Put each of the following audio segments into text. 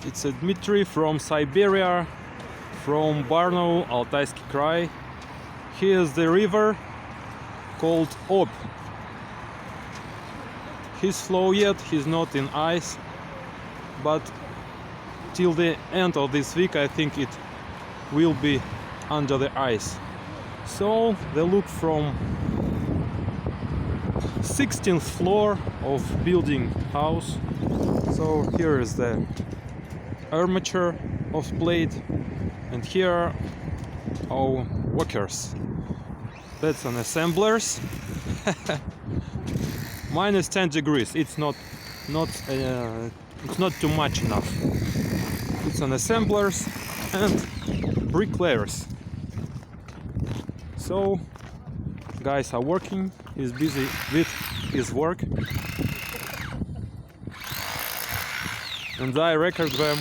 It's a Dmitry from Siberia, from Barnaul, Altai Krai. Here's the river called Ob. He's slow yet, he's not in ice, but till the end of this week I think it will be under the ice. So the look from 16th floor of building house. So here is the armature of plate, and here are our workers. That's an assemblers. Minus 10 degrees. It's not too much enough. It's an assemblers and bricklayers. So guys are working. He's busy with his work, and I record them.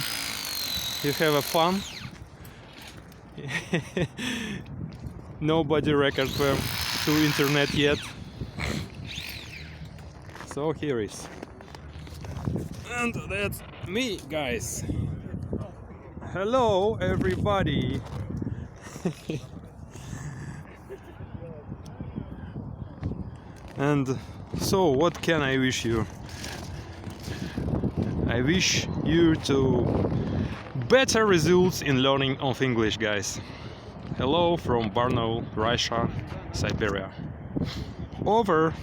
You have a fun. Nobody records them through internet yet. So here is. And that's me, guys. Hello everybody. And so what can I wish you? I wish you to better results in learning of English, guys. Hello from Barnaul, Russia, Siberia. Over.